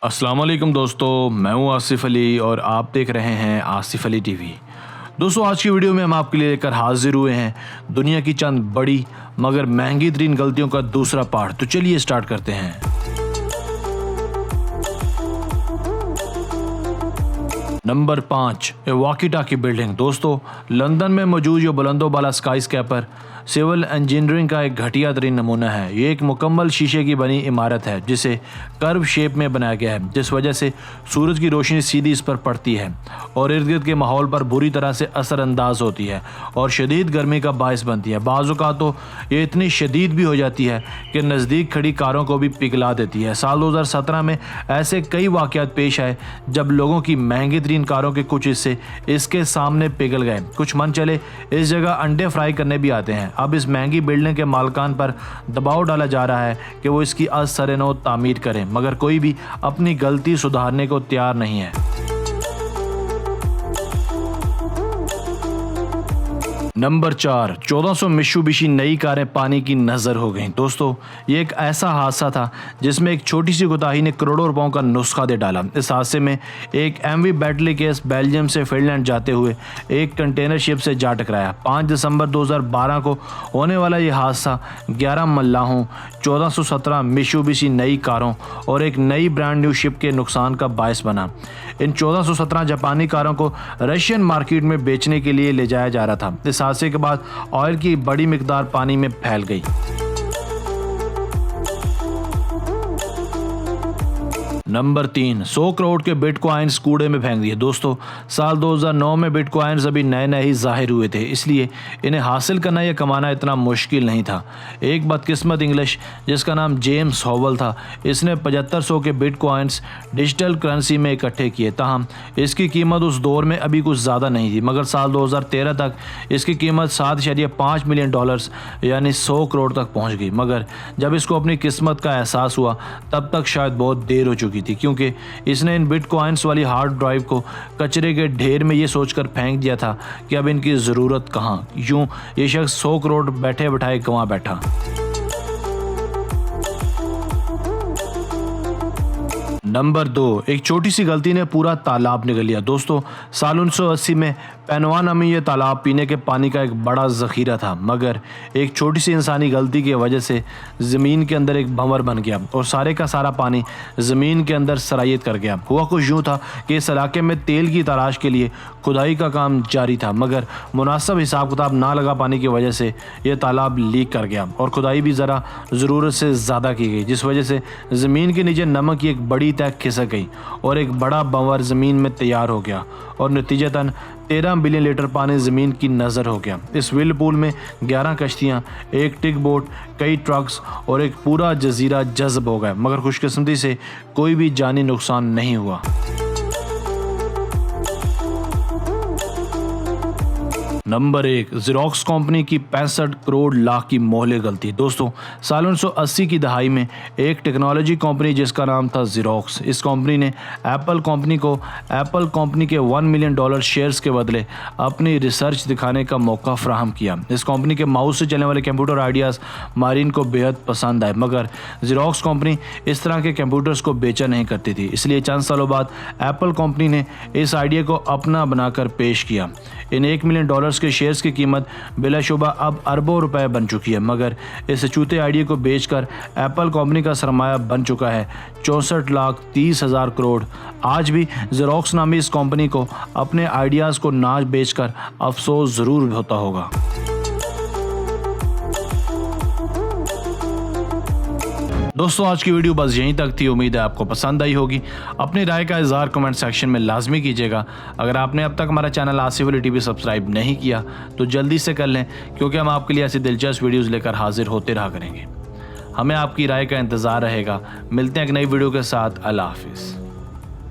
अस्सलाम वालेकुम दोस्तों, मैं हूं आसिफ अली और आप देख रहे हैं आसिफ अली टीवी। दोस्तों, आज की वीडियो में हम आपके लिए लेकर हाजिर हुए हैं दुनिया की चंद बड़ी मगर महंगी तरीन गलतियों का दूसरा पार्ट। तो चलिए स्टार्ट करते हैं। नंबर 5, वॉकी टाकी बिल्डिंग। दोस्तों, लंदन में मौजूद ये बुलंदो बाला स्काई स्कैपर सिविल इंजीनियरिंग का एक घटिया तरीन नमूना है। ये एक मुकम्मल शीशे की बनी इमारत है जिसे कर्व शेप में बनाया गया है, जिस वजह से सूरज की रोशनी सीधी इस पर पड़ती है और इर्द गिर्द के माहौल पर बुरी तरह से असरअंदाज होती है और शदीद गर्मी का बायस बनती है। बाज़ औक़ात तो ये इतनी शदीद भी हो जाती है कि नज़दीक खड़ी कारों को भी पिघला देती है। साल 2017 में ऐसे कई वाक़यात पेश आए जब लोगों की महंगी तरीन कारों के कुछ हिस्से इसके सामने पिघल गए। कुछ मन चले इस जगह अंडे फ्राई करने भी आते हैं। अब इस महंगी बिल्डिंग के मालकान पर दबाव डाला जा रहा है कि वो इसकी असर-ए-नौ तामीर करें, मगर कोई भी अपनी गलती सुधारने को तैयार नहीं है। नंबर 4, 1400 मित्सुबिशी नई कारें पानी की नज़र हो गईं। दोस्तों, ये एक ऐसा हादसा था जिसमें एक छोटी सी कोताही ने करोड़ों रुपयों का नुस्खा दे डाला। इस हादसे में एक एमवी बैटली केस बेल्जियम से फिनलैंड जाते हुए एक कंटेनर शिप से जा टकराया। 5 दिसंबर 2012 को होने वाला ये हादसा 11 मल्लाहों, 1417 मित्सुबिशी नई कारों और एक नई ब्रांड न्यू शिप के नुकसान का बायस बना। इन 1417 जापानी कारों को रशियन मार्केट में बेचने के लिए ले जाया जा रहा था। इस हादसे के बाद ऑयल की बड़ी मिकदार पानी में फैल गई। नंबर 3, 100 करोड़ के बिटकॉइंस कूड़े में फेंक दिए। दोस्तों, साल 2009 में बिटकॉइंस अभी नए नए ही जाहिर हुए थे, इसलिए इन्हें हासिल करना या कमाना इतना मुश्किल नहीं था। एक बदकिस्मत इंग्लिश जिसका नाम जेम्स हॉवल था, इसने 7500 के बिटकॉइंस डिजिटल करेंसी में इकट्ठे किए। ताहम इसकी कीमत उस दौर में अभी कुछ ज़्यादा नहीं थी, मगर साल 2013 तक इसकी कीमत $7.5 मिलियन यानी 100 करोड़ तक पहुँच गई। मगर जब इसको अपनी किस्मत का एहसास हुआ तब तक शायद बहुत देर हो चुकी थी, क्योंकि इसने इन बिटकॉइंस वाली हार्ड ड्राइव को कचरे के ढेर में ये सोचकर फेंक दिया था कि अब इनकी ज़रूरत कहाँ। यूं ये शख्स 100 करोड़ बैठे बैठाए गंवा बैठा। नंबर 2, एक छोटी सी गलती ने पूरा तालाब निगल लिया। दोस्तों, साल 1980 में पेनवाना में यह तालाब पीने के पानी का एक बड़ा ज़ख़ीरा था, मगर एक छोटी सी इंसानी गलती की वजह से ज़मीन के अंदर एक भंवर बन गया और सारे का सारा पानी ज़मीन के अंदर सरायत कर गया। हुआ कुछ यूँ था कि इस इलाके में तेल की तलाश के लिए खुदाई का काम जारी था, मगर मुनासिब हिसाब किताब ना लगा पाने की वजह से यह तालाब लीक कर गया और खुदाई भी ज़रा ज़रूरत से ज़्यादा की गई, जिस वजह से ज़मीन के नीचे नमक की एक बड़ी तह खिसक गई और एक बड़ा भंवर ज़मीन में तैयार हो गया और नतीजतन 13 बिलियन लीटर पानी ज़मीन की नज़र हो गया। इस व्हील पूल में 11 कश्तियाँ, एक टिक बोट, कई ट्रक्स और एक पूरा जजीरा जज़ब हो गए, मगर खुशकिस्मती से कोई भी जानी नुकसान नहीं हुआ। नंबर 1, ज़ेरॉक्स कंपनी की 65 करोड़ लाख की मोहले गलती। दोस्तों, साल 1980 की दहाई में एक टेक्नोलॉजी कंपनी जिसका नाम था ज़ेरॉक्स, इस कंपनी ने एप्पल कंपनी को एप्पल कंपनी के $1 मिलियन शेयर्स के बदले अपनी रिसर्च दिखाने का मौका फ्राहम किया। इस कंपनी के माउस से चलने वाले कंप्यूटर आइडियाज़ मारीन को बेहद पसंद आए, मगर ज़ेरॉक्स कंपनी इस तरह के कंप्यूटर्स को बेचा नहीं करती थी, इसलिए चंद सालों बाद एप्पल कंपनी ने इस आइडिया को अपना बनाकर पेश किया। इन $1 मिलियन के शेयर्स की कीमत बिलाशुबा अब अरबों रुपए बन चुकी है, मगर इस चूते आइडिया को बेचकर एप्पल कंपनी का सरमाया बन चुका है 64,30,000 करोड़। आज भी ज़ेरॉक्स नामी इस कंपनी को अपने आइडियाज़ को ना बेचकर अफसोस ज़रूर होता होगा। दोस्तों, आज की वीडियो बस यहीं तक थी। उम्मीद है आपको पसंद आई होगी। अपनी राय का इज़हार कमेंट सेक्शन में लाजमी कीजिएगा। अगर आपने अब तक हमारा channel Asif Ali TV subscribe नहीं किया तो जल्दी से कर लें, क्योंकि हम आपके लिए ऐसी दिलचस्प वीडियोज़ लेकर हाजिर होते रहा करेंगे। हमें आपकी राय का इंतज़ार रहेगा। मिलते हैं एक नई वीडियो के साथ। अल्लाह हाफिज़।